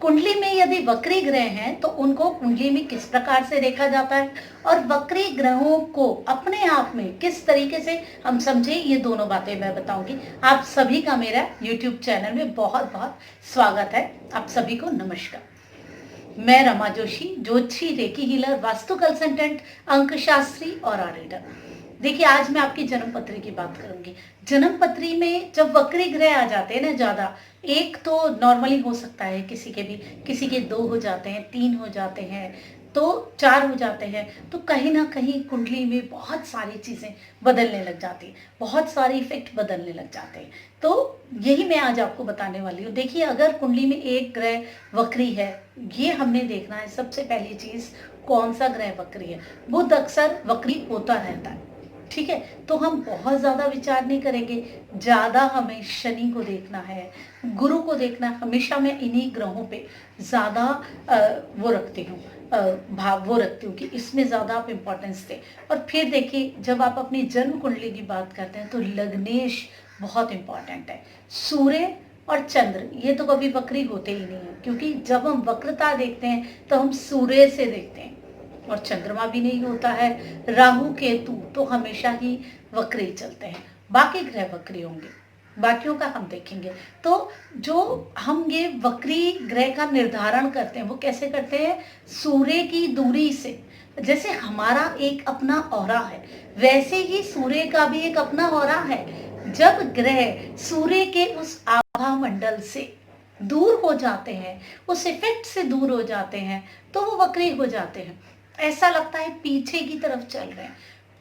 कुंडली में यदि वक्री ग्रह हैं तो उनको कुंडली में किस प्रकार से देखा जाता है और वक्री ग्रहों को अपने आप में किस तरीके से हम समझे, ये दोनों बातें मैं बताऊंगी। आप सभी का मेरा YouTube चैनल में बहुत बहुत स्वागत है। आप सभी को नमस्कार। मैं रमा जोशी, ज्योतिषी, रेकी हीलर, वास्तु कंसल्टेंट, अंक शास्त्री और ऑडिटर। देखिए, आज मैं आपकी जन्म पत्री की बात करूंगी। जन्म पत्री में जब वक्री ग्रह आ जाते हैं ना, ज्यादा, एक तो नॉर्मली हो सकता है किसी के 2 हो जाते हैं, 3 हो जाते हैं, तो 4 हो जाते हैं, तो कहीं ना कहीं कुंडली में बहुत सारी चीजें बदलने लग जाती हैं, बहुत सारे इफेक्ट बदलने लग जाते हैं। तो यही मैं आज आपको बताने वाली हूँ। देखिए, अगर कुंडली में एक ग्रह वक्री है, ये हमने देखना है। सबसे पहली चीज, कौन सा ग्रह वक्री है। बुध अक्सर वक्री होता रहता है, ठीक है। तो हम बहुत ज्यादा विचार नहीं करेंगे, ज्यादा हमें शनि को देखना है, गुरु को देखना है। हमेशा मैं इन्हीं ग्रहों पे ज्यादा वो रखती हूँ, वो रखती हूँ कि इसमें ज्यादा आप इम्पोर्टेंस दें। और फिर देखिए, जब आप अपनी जन्म कुंडली की बात करते हैं तो लग्नेश बहुत इंपॉर्टेंट है। सूर्य और चंद्र ये तो कभी वक्री होते ही नहीं है, क्योंकि जब हम वक्रता देखते हैं तो हम सूर्य से देखते हैं, और चंद्रमा भी नहीं होता है। राहु केतु तो हमेशा ही वक्री चलते हैं, बाकी ग्रह वक्री होंगे, बाकियों का हम देखेंगे। तो जो हम ये वक्री ग्रह का निर्धारण करते हैं वो कैसे करते हैं, सूर्य की दूरी से। जैसे हमारा एक अपना ऑरा है, वैसे ही सूर्य का भी एक अपना ऑरा है। जब ग्रह सूर्य के उस आभा मंडल से दूर हो जाते हैं, उस इफेक्ट से दूर हो जाते हैं, तो वो वक्री हो जाते हैं। ऐसा लगता है पीछे की तरफ चल रहे हैं।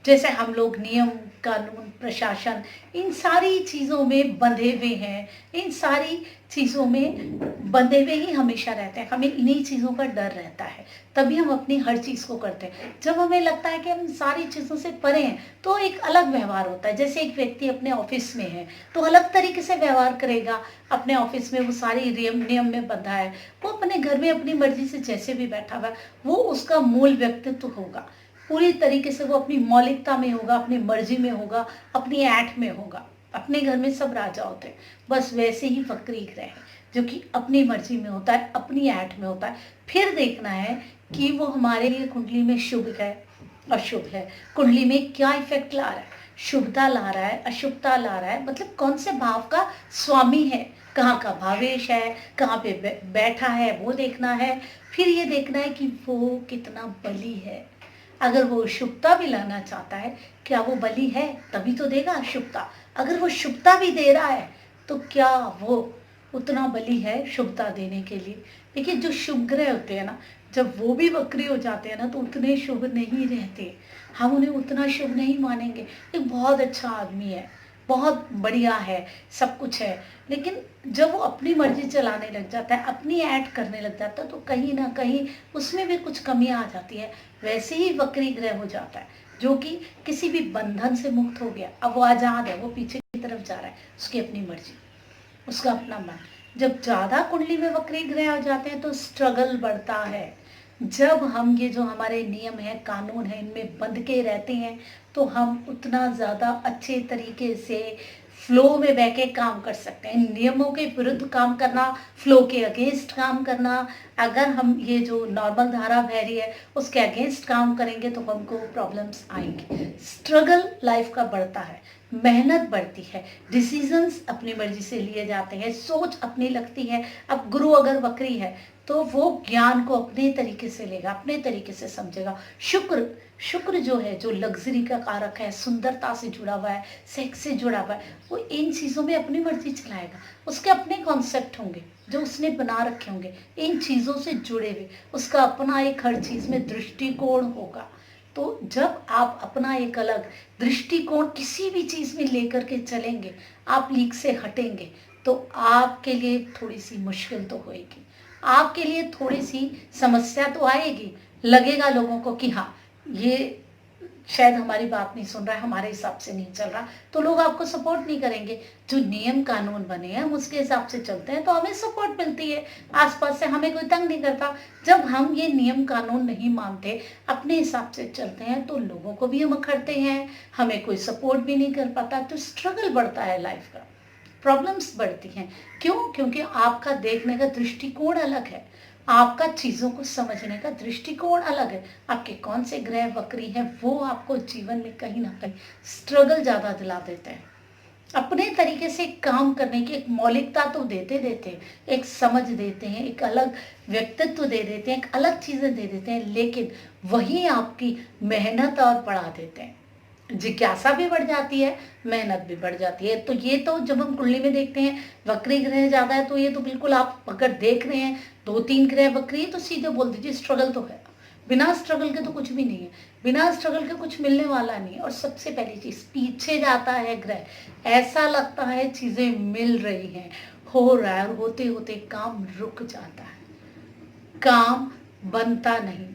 जैसे हम लोग नियम कानून प्रशासन इन सारी चीजों में बंधे हुए हैं, इन सारी चीजों में बंधे हुए ही हमेशा रहते हैं। हमें इन्हीं चीजों का डर रहता है, तभी हम अपनी हर चीज को करते हैं। जब हमें लगता है कि हम सारी चीजों से परे हैं तो एक अलग व्यवहार होता है। जैसे एक व्यक्ति अपने ऑफिस में है तो अलग तरीके से व्यवहार करेगा। अपने ऑफिस में वो सारी नियम में बंधा है, वो अपने घर में अपनी मर्जी से जैसे भी बैठा हुआ है, वो उसका मूल व्यक्तित्व होगा। पूरी तरीके से वो अपनी मौलिकता में होगा, अपनी मर्जी में होगा, अपनी ऐठ में होगा। अपने घर में सब राजा होते हैं, बस वैसे ही वक्री ग्रह है जो कि अपनी मर्जी में होता है, अपनी ऐठ में होता है। फिर देखना है कि वो हमारे लिए कुंडली में शुभ है अशुभ है, कुंडली में क्या इफेक्ट ला रहा है, शुभता ला रहा है, अशुभता ला रहा है, मतलब कौन से भाव का स्वामी है, कहाँ का भावेश है, कहाँ पे बैठा है, वो देखना है। फिर ये देखना है कि वो कितना बली है। अगर वो शुभता भी लाना चाहता है, क्या वो बली है, तभी तो देगा शुभता। अगर वो शुभता भी दे रहा है तो क्या वो उतना बली है शुभता देने के लिए। देखिए, जो शुभ ग्रह होते हैं ना, जब वो भी वक्री हो जाते हैं ना, तो उतने शुभ नहीं रहते। हम उन्हें उतना शुभ नहीं मानेंगे। एक बहुत अच्छा आदमी है, बहुत बढ़िया है, सब कुछ है, लेकिन जब वो अपनी मर्जी चलाने लग जाता है, अपनी ऐड करने लग जाता है, तो कहीं ना कहीं उसमें भी कुछ कमियां आ जाती है। वैसे ही वक्री ग्रह हो जाता है, जो कि किसी भी बंधन से मुक्त हो गया, अब वो आजाद है, वो पीछे की तरफ जा रहा है, उसकी अपनी मर्जी, उसका अपना मन। जब ज्यादा कुंडली में वक्री ग्रह आ जाते हैं तो स्ट्रगल बढ़ता है। जब हम ये जो हमारे नियम है, कानून है, इनमें बंध के रहते हैं तो हम उतना ज्यादा अच्छे तरीके से फ्लो में बह के काम कर सकते हैं। नियमों के विरुद्ध काम करना, फ्लो के अगेंस्ट काम करना, अगर हम ये जो नॉर्मल धारा बह रही है उसके अगेंस्ट काम करेंगे तो हमको प्रॉब्लम्स आएंगे। स्ट्रगल लाइफ का बढ़ता है, मेहनत बढ़ती है, डिसीजंस अपनी मर्जी से लिए जाते हैं, सोच अपनी लगती है। अब गुरु अगर वक्री है तो वो ज्ञान को अपने तरीके से लेगा, अपने तरीके से समझेगा। शुक्र शुक्र जो है, जो लग्जरी का कारक है, सुंदरता से जुड़ा हुआ है, सेक्स से जुड़ा हुआ है, वो इन चीजों में अपनी मर्जी चलाएगा। उसके अपने कॉन्सेप्ट होंगे जो उसने बना रखे होंगे, इन चीजों से जुड़े हुए, उसका अपना एक हर चीज में दृष्टिकोण होगा। तो जब आप अपना एक अलग दृष्टिकोण किसी भी चीज में लेकर के चलेंगे, आप लीक से हटेंगे, तो आपके लिए थोड़ी सी मुश्किल तो होएगी, आपके लिए थोड़ी सी समस्या तो आएगी। लगेगा लोगों को कि हाँ, ये शायद हमारी बात नहीं सुन रहा है, हमारे हिसाब से नहीं चल रहा, तो लोग आपको सपोर्ट नहीं करेंगे। जो नियम कानून बने हैं हम उसके हिसाब से चलते हैं तो हमें सपोर्ट मिलती है, आसपास से हमें कोई तंग नहीं करता। जब हम ये नियम कानून नहीं मानते, अपने हिसाब से चलते हैं, तो लोगों को भी हम अखड़ते हैं, हमें कोई सपोर्ट भी नहीं कर पाता, तो स्ट्रगल बढ़ता है लाइफ का। प्रॉब्लम्स बढ़ती हैं। क्यों? क्योंकि आपका देखने का दृष्टिकोण अलग है, आपका चीज़ों को समझने का दृष्टिकोण अलग है। आपके कौन से ग्रह वक्री हैं वो आपको जीवन में कहीं ना कहीं स्ट्रगल ज़्यादा दिला देते हैं। अपने तरीके से काम करने की एक मौलिकता तो देते देते हैं, एक समझ देते हैं, एक अलग व्यक्तित्व दे देते हैं, एक अलग चीज़ें दे देते हैं, लेकिन वही आपकी मेहनत और बढ़ा देते हैं। जिज्ञासा भी बढ़ जाती है, मेहनत भी बढ़ जाती है। तो ये तो जब हम कुंडली में देखते हैं वक्री ग्रह ज़्यादा है, तो ये तो बिल्कुल आप अगर देख रहे हैं 2-3 ग्रह वक्री है तो सीधे बोल दीजिए स्ट्रगल तो है। बिना स्ट्रगल के तो कुछ भी नहीं है, बिना स्ट्रगल के कुछ मिलने वाला नहीं है। और सबसे पहली चीज़, पीछे जाता है ग्रह, ऐसा लगता है चीज़ें मिल रही हैं, हो रहा है, और होते होते काम रुक जाता है, काम बनता नहीं,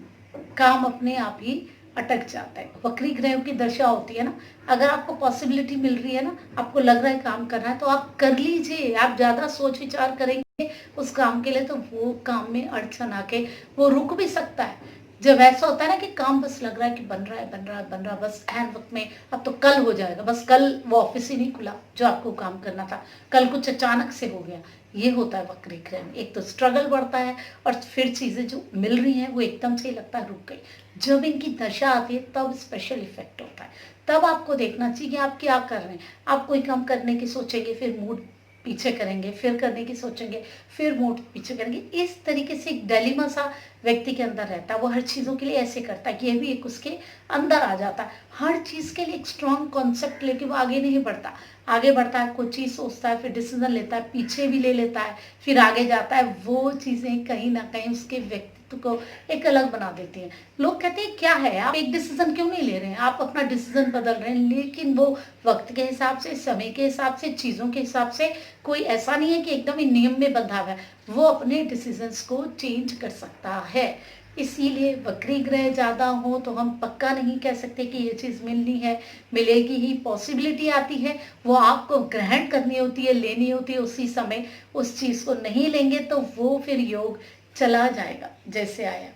काम अपने आप ही अटक जाता है। वक्री ग्रहों की दशा होती है ना, अगर आपको पॉसिबिलिटी मिल रही है ना, आपको लग रहा है काम करना है, तो आप कर लीजिए। आप ज़्यादा सोच विचार करेंगे उस काम के लिए तो वो काम में अड़चन आके वो रुक भी सकता है। जब ऐसा होता है ना कि काम बस लग रहा है कि बन रहा है, बन रहा है, बन रहा है, बस ऐन वक्त में अब तो कल हो जाएगा, बस कल वो ऑफिस ही नहीं खुला जो आपको काम करना था, कल कुछ अचानक से हो गया। ये होता है वक्री ग्रह में। एक तो स्ट्रगल बढ़ता है और फिर चीज़ें जो मिल रही हैं वो एकदम से लगता है रुक गई। जब इनकी दशा आती है तब स्पेशल इफेक्ट होता है। तब आपको देखना चाहिए कि आप क्या कर रहे हैं। आप कोई काम करने की सोचेंगे, फिर मूड पीछे करेंगे, फिर करने की सोचेंगे, फिर मूड पीछे करेंगे। इस तरीके से एक डिलेमा सा व्यक्ति के अंदर रहता है। वो हर चीज़ों के लिए ऐसे करता है कि ये भी एक उसके अंदर आ जाता है। हर चीज़ के लिए एक स्ट्रॉन्ग कॉन्सेप्ट लेके वो आगे नहीं बढ़ता। आगे बढ़ता है, कोई चीज़ सोचता है, फिर डिसीजन लेता है, पीछे भी ले लेता है, फिर आगे जाता है। वो चीज़ें कहीं ना कहीं उसके व्यक्तित्व को एक अलग बना देती हैं। लोग कहते हैं क्या है, आप एक डिसीजन क्यों नहीं ले रहे हैं, आप अपना डिसीजन बदल रहे हैं, लेकिन वो वक्त के हिसाब से, समय के हिसाब से, चीज़ों के हिसाब से कोई ऐसा नहीं है कि एकदम ही नियम में बंधा हुआ है। वो अपने डिसीजंस को चेंज कर सकता है। इसीलिए वक्री ग्रह ज़्यादा हो तो हम पक्का नहीं कह सकते कि ये चीज़ मिलनी है, मिलेगी ही। पॉसिबिलिटी आती है, वो आपको ग्रहण करनी होती है, लेनी होती है उसी समय। उस चीज़ को नहीं लेंगे तो वो फिर योग चला जाएगा, जैसे आया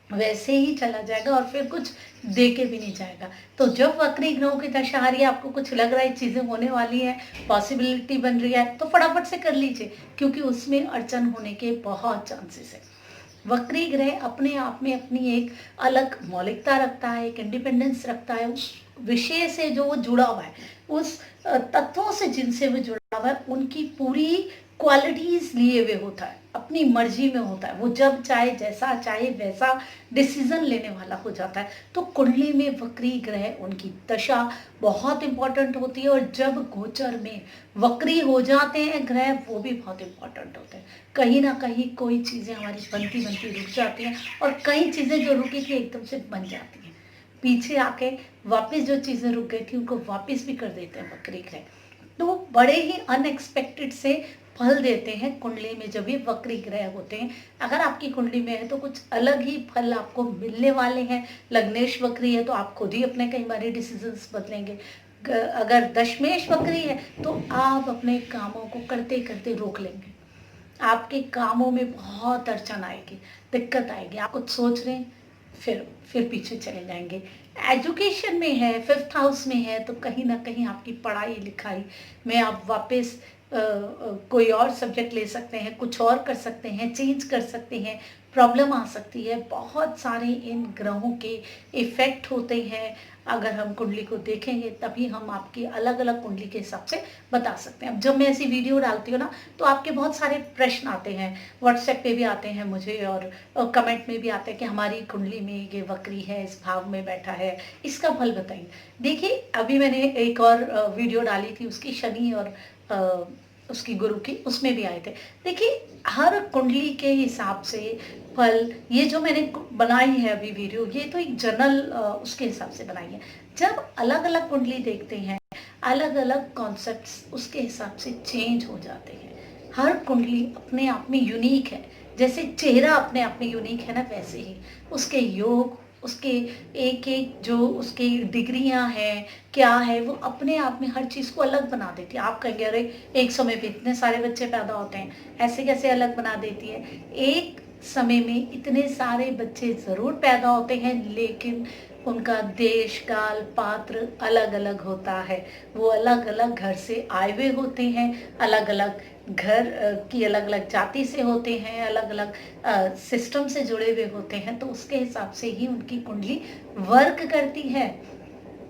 वैसे ही चला जाएगा और फिर कुछ दे के भी नहीं जाएगा। तो जब वक्री ग्रहों की दशा आ रही है, आपको कुछ लग रहा है चीज़ें होने वाली हैं, पॉसिबिलिटी बन रही है, तो फटाफट से कर लीजिए, क्योंकि उसमें अड़चन होने के बहुत चांसेस है। वक्री ग्रह अपने आप में अपनी एक अलग मौलिकता रखता है, एक इंडिपेंडेंस रखता है। उस विषय से जो वो जुड़ा हुआ है, उस तत्वों से जिनसे वो जुड़ा हुआ है, उनकी पूरी क्वालिटीज लिए हुए होता है, अपनी मर्जी में होता है। वो जब चाहे, जैसा चाहे वैसा डिसीजन लेने वाला हो जाता है। तो कुंडली में वक्री ग्रह, उनकी दशा बहुत इंपॉर्टेंट होती है। और जब गोचर में वक्री हो जाते हैं ग्रह, वो भी बहुत इंपॉर्टेंट होते हैं। कहीं ना कहीं कोई चीज़ें हमारी बनती बनती रुक जाती हैं, और कई चीज़ें जो रुकी थी एकदम से बन जाती हैं। पीछे आके वापस जो चीज़ें रुक गई थी उनको वापस भी कर देते हैं वक्री ग्रह। तो बड़े ही अनएक्सपेक्टेड से फल देते हैं कुंडली में जब ये वक्री ग्रह होते हैं। अगर आपकी कुंडली में है तो कुछ अलग ही फल आपको मिलने वाले हैं। लग्नेश वक्री है तो आप खुद ही अपने कई बार डिसीजंस बदलेंगे। अगर दशमेश वक्री है तो आप अपने कामों को करते करते रोक लेंगे। आपके कामों में बहुत अड़चन आएगी, दिक्कत आएगी। आप कुछ सोच रहे हैं, फिर पीछे चले जाएंगे। एजुकेशन में है, 5th हाउस में है, तो कहीं ना कहीं आपकी पढ़ाई लिखाई में आप वापस कोई और सब्जेक्ट ले सकते हैं, कुछ और कर सकते हैं, चेंज कर सकते हैं। प्रॉब्लम आ सकती है। बहुत सारे इन ग्रहों के इफेक्ट होते हैं। अगर हम कुंडली को देखेंगे तभी हम आपकी अलग अलग कुंडली के हिसाब से बता सकते हैं। अब जब मैं ऐसी वीडियो डालती हूँ ना, तो आपके बहुत सारे प्रश्न आते हैं, व्हाट्सएप पे भी आते हैं मुझे, और कमेंट में भी आते हैं कि हमारी कुंडली में ये वक्री है, इस भाव में बैठा है, इसका फल बताइए। देखिए, अभी मैंने एक और वीडियो डाली थी उसकी, शनि और उसकी गुरु की, उसमें भी आए थे। देखिए, हर कुंडली के हिसाब से फल, ये जो मैंने बनाई है अभी वीडियो, ये तो एक जनरल उसके हिसाब से बनाई है। जब अलग अलग कुंडली देखते हैं, अलग अलग कॉन्सेप्ट्स उसके हिसाब से चेंज हो जाते हैं। हर कुंडली अपने आप में यूनिक है। जैसे चेहरा अपने आप में यूनिक है ना, वैसे ही उसके योग, उसके एक एक जो उसकी डिग्रियां हैं, क्या है, वो अपने आप में हर चीज़ को अलग बना देती है। आप कहेंगे अरे एक समय पे इतने सारे बच्चे पैदा होते हैं, ऐसे कैसे अलग बना देती है। एक समय में इतने सारे बच्चे ज़रूर पैदा होते हैं, लेकिन उनका देश काल पात्र अलग अलग होता है। वो अलग अलग घर से आए हुए होते हैं, अलग अलग घर की अलग अलग जाति से होते हैं, अलग अलग सिस्टम से जुड़े हुए होते हैं, तो उसके हिसाब से ही उनकी कुंडली वर्क करती है।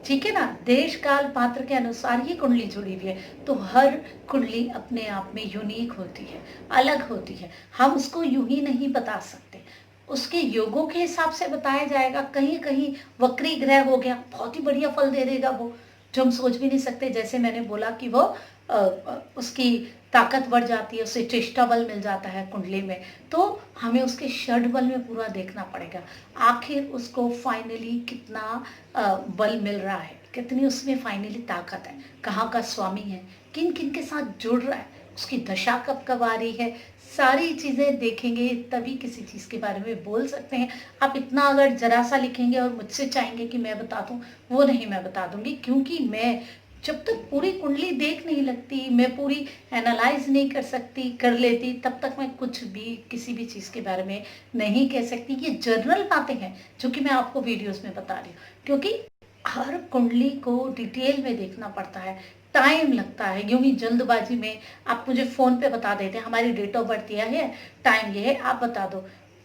ठीक है ना, देश काल पात्र के अनुसार ही कुंडली जुड़ी हुई है। तो हर कुंडली अपने आप में यूनिक होती है, अलग होती है। हम उसको यूं ही नहीं बता सकते, उसके योगों के हिसाब से बताया जाएगा। कहीं कहीं वक्री ग्रह हो गया, बहुत ही बढ़िया फल दे देगा वो, जो हम सोच भी नहीं सकते। जैसे मैंने बोला कि वो उसकी ताकत बढ़ जाती है, उसे चेष्टा बल मिल जाता है कुंडली में, तो हमें उसके षड बल में पूरा देखना पड़ेगा। आखिर उसको फाइनली कितना बल मिल रहा है, कितनी उसमें फाइनली ताकत है, कहाँ का स्वामी है, किन किन के साथ जुड़ रहा है, उसकी दशा कब कब आ रही है, सारी चीज़ें देखेंगे तभी किसी चीज़ के बारे में बोल सकते हैं। आप इतना अगर जरा सा लिखेंगे और मुझसे चाहेंगे कि मैं बता दूं, वो नहीं मैं बता दूंगी, क्योंकि मैं जब तक पूरी कुंडली देख नहीं लगती, मैं पूरी एनालाइज नहीं कर सकती, कर लेती, तब तक मैं कुछ भी किसी भी चीज़ के बारे में नहीं कह सकती। ये जनरल बातें हैं जो कि मैं आपको वीडियोस में बता रही हूँ, क्योंकि हर कुंडली को डिटेल में देखना पड़ता है, टाइम लगता है। यूं ही जल्दबाजी में आप मुझे फ़ोन पे बता देते हैं हमारी डेट ऑफ बर्थ यह है, टाइम ये है, आप बता दो।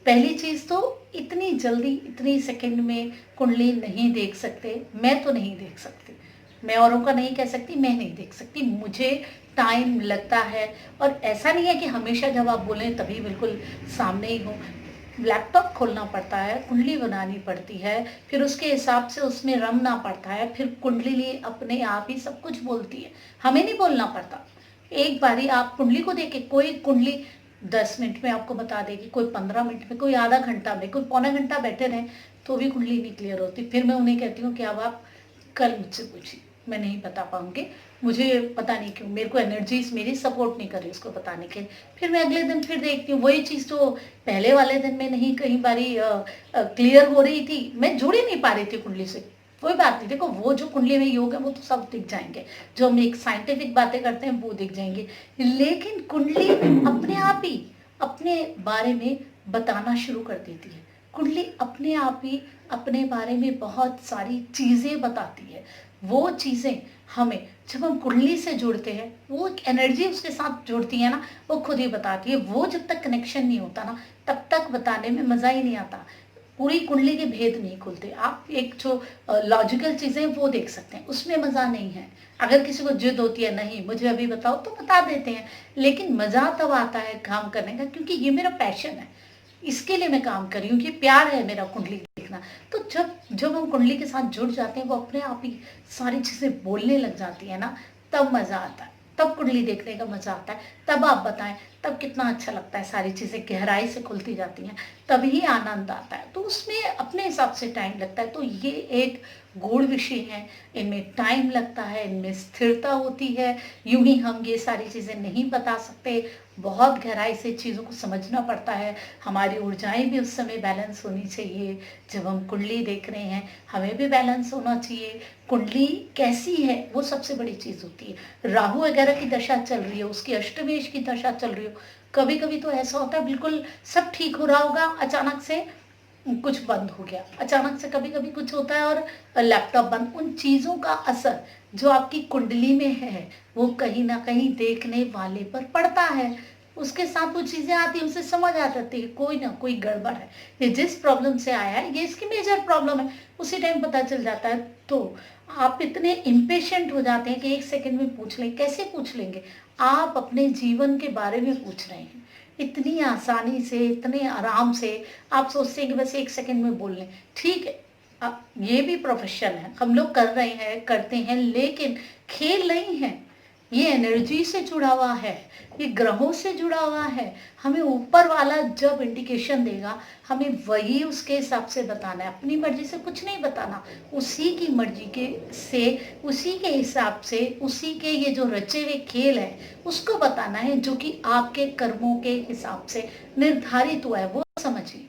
पहली चीज़ तो इतनी जल्दी इतनी सेकंड में कुंडली नहीं देख सकते, मैं तो नहीं देख सकती, मैं औरों का नहीं कह सकती, मैं नहीं देख सकती, मुझे टाइम लगता है। और ऐसा नहीं है कि हमेशा जब आप बोलें तभी बिल्कुल सामने ही हो। लैपटॉप खोलना पड़ता है, कुंडली बनानी पड़ती है, फिर उसके हिसाब से उसमें रमना पड़ता है, फिर कुंडली अपने आप ही सब कुछ बोलती है, हमें नहीं बोलना पड़ता। एक बारी आप कुंडली को देख के, कोई कुंडली 10 मिनट में आपको बता देगी, कोई 15 मिनट में, कोई आधा घंटा में, कोई पौना घंटा बैठे रहें तो भी कुंडली नहीं क्लियर होती। फिर मैं उन्हें कहती हूँ कि अब आप कल मुझसे पूछिए, मैं नहीं बता पाऊंगी, मुझे पता नहीं क्यों, मेरे को एनर्जीज मेरी सपोर्ट नहीं कर रही उसको बताने के लिए। फिर मैं अगले दिन फिर देखती हूँ वही चीज़ जो पहले वाले दिन में नहीं कई बारी क्लियर हो रही थी, मैं जुड़ ही नहीं पा रही थी कुंडली से। कोई बात नहीं, देखो वो जो कुंडली में योग है वो तो सब दिख जाएंगे, जो हम एक साइंटिफिक बातें करते हैं वो दिख जाएंगे, लेकिन कुंडली अपने आप ही अपने बारे में बताना शुरू कर देती है। कुंडली अपने आप ही अपने बारे में बहुत सारी चीज़ें बताती है। वो चीज़ें हमें जब हम कुंडली से जुड़ते हैं, वो एक एनर्जी उसके साथ जुड़ती है ना, वो खुद ही बताती है। वो जब तक कनेक्शन नहीं होता ना, तब तक बताने में मज़ा ही नहीं आता, पूरी कुंडली के भेद नहीं खुलते। आप एक जो लॉजिकल चीज़ें वो देख सकते हैं, उसमें मज़ा नहीं है। अगर किसी को जिद होती है नहीं मुझे अभी बताओ, तो बता देते हैं, लेकिन मज़ा तब आता है काम करने का, क्योंकि ये मेरा पैशन है, इसके लिए मैं काम कर रही हूँ, ये प्यार है मेरा कुंडली देखना। तो जब जब हम कुंडली के साथ जुड़ जाते हैं, वो अपने आप ही सारी चीज़ें बोलने लग जाती है ना, तब मज़ा आता है, तब कुंडली देखने का मज़ा आता है। तब आप बताएं, तब कितना अच्छा लगता है, सारी चीज़ें गहराई से खुलती जाती हैं, तभी आनंद आता है। तो उसमें अपने हिसाब से टाइम लगता है। तो ये एक गूढ़ विषय है, इनमें टाइम लगता है, इनमें स्थिरता होती है। यूं ही हम ये सारी चीज़ें नहीं बता सकते, बहुत गहराई से चीज़ों को समझना पड़ता है। हमारी ऊर्जाएं भी उस समय बैलेंस होनी चाहिए। जब हम कुंडली देख रहे हैं, हमें भी बैलेंस होना चाहिए। कुंडली कैसी है वो सबसे बड़ी चीज़ होती है। राहु वगैरह की दशा चल रही है, उसकी अष्टमेश की दशा चल रही हो, कभी कभी तो ऐसा होता है बिल्कुल सब ठीक हो रहा होगा, अचानक से कुछ बंद हो गया, अचानक से कभी कभी कुछ होता है और लैपटॉप बंद। उन चीज़ों का असर जो आपकी कुंडली में है, वो कहीं ना कहीं देखने वाले पर पड़ता है। उसके साथ वो चीज़ें आती हैं, उसे समझ आ जाती है कोई ना कोई गड़बड़ है, ये जिस प्रॉब्लम से आया है ये इसकी मेजर प्रॉब्लम है, उसी टाइम पता चल जाता है। तो आप इतने इम्पेशेंट हो जाते हैं कि 1 सेकंड में पूछ लें, कैसे पूछ लेंगे? आप अपने जीवन के बारे में पूछ रहे हैं, इतनी आसानी से, इतने आराम से। आप सोचते हैं कि बस 1 सेकंड में बोल लें, ठीक है। अब ये भी प्रोफेशन है, हम लोग कर रहे हैं, करते हैं, लेकिन खेल नहीं है। ये एनर्जी से जुड़ा हुआ है, ये ग्रहों से जुड़ा हुआ है। हमें ऊपर वाला जब इंडिकेशन देगा, हमें वही उसके हिसाब से बताना है, अपनी मर्जी से कुछ नहीं बताना। उसी की मर्जी के से, उसी के हिसाब से, उसी के ये जो रचे हुए खेल है उसको बताना है, जो कि आपके कर्मों के हिसाब से निर्धारित हुआ है, वो समझिए।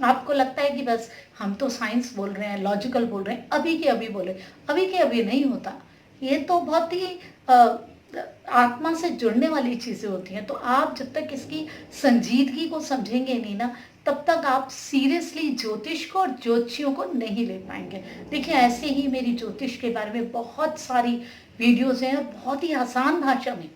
आपको लगता है कि बस हम तो साइंस बोल रहे हैं, लॉजिकल बोल रहे हैं, अभी के अभी बोले, अभी के अभी नहीं होता। ये तो बहुत ही आत्मा से जुड़ने वाली चीज़ें होती हैं, तो आप जब तक इसकी संजीदगी को समझेंगे नहीं ना, तब तक आप सीरियसली ज्योतिष को और ज्योतिषियों को नहीं ले पाएँगे। देखिए, ऐसे ही मेरी ज्योतिष के बारे में बहुत सारी वीडियोज़ हैं और बहुत ही आसान भाषा में,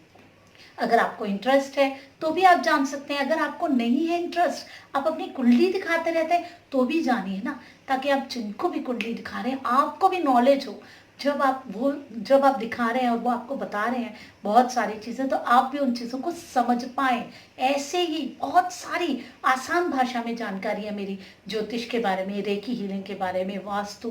अगर आपको इंटरेस्ट है तो भी आप जान सकते हैं। अगर आपको नहीं है इंटरेस्ट, आप अपनी कुंडली दिखाते रहते हैं, तो भी जानिए ना, ताकि आप जिनको भी कुंडली दिखा रहे हैं आपको भी नॉलेज हो। जब आप दिखा रहे हैं और वो आपको बता रहे हैं बहुत सारी चीज़ें, तो आप भी उन चीज़ों को समझ पाएँ। ऐसे ही बहुत सारी आसान भाषा में जानकारी है मेरी ज्योतिष के बारे में, रेकी हीलिंग के बारे में, वास्तु,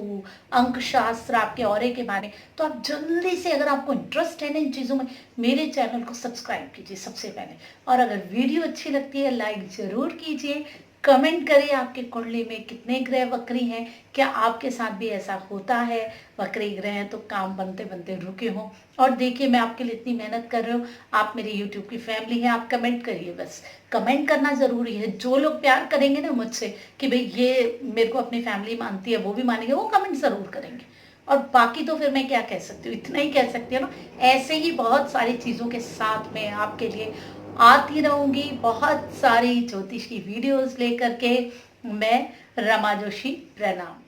अंक शास्त्र, आपके ऑरे के बारे में। तो आप जल्दी से, अगर आपको इंटरेस्ट है ना इन चीज़ों में, मेरे चैनल को सब्सक्राइब कीजिए सबसे पहले। और अगर वीडियो अच्छी लगती है, लाइक ज़रूर कीजिए। कमेंट करिए आपके कुंडली में कितने ग्रह वक्री हैं, क्या आपके साथ भी ऐसा होता है, वक्री ग्रह हैं तो काम बनते बनते रुके हों। और देखिए, मैं आपके लिए इतनी मेहनत कर रही हूँ, आप मेरी यूट्यूब की फैमिली हैं, आप कमेंट करिए। बस कमेंट करना ज़रूरी है। जो लोग प्यार करेंगे ना मुझसे कि भाई ये मेरे को अपनी फैमिली मानती है, वो भी मानेंगे, वो कमेंट ज़रूर करेंगे। और बाकी तो फिर मैं क्या कह सकती हूँ, इतना ही कह सकती हूँ ना। ऐसे ही बहुत सारी चीज़ों के साथ मैं आपके लिए आती रहूँगी, बहुत सारी ज्योतिष की वीडियोस लेकर के। मैं रमा जोशी, प्रणाम।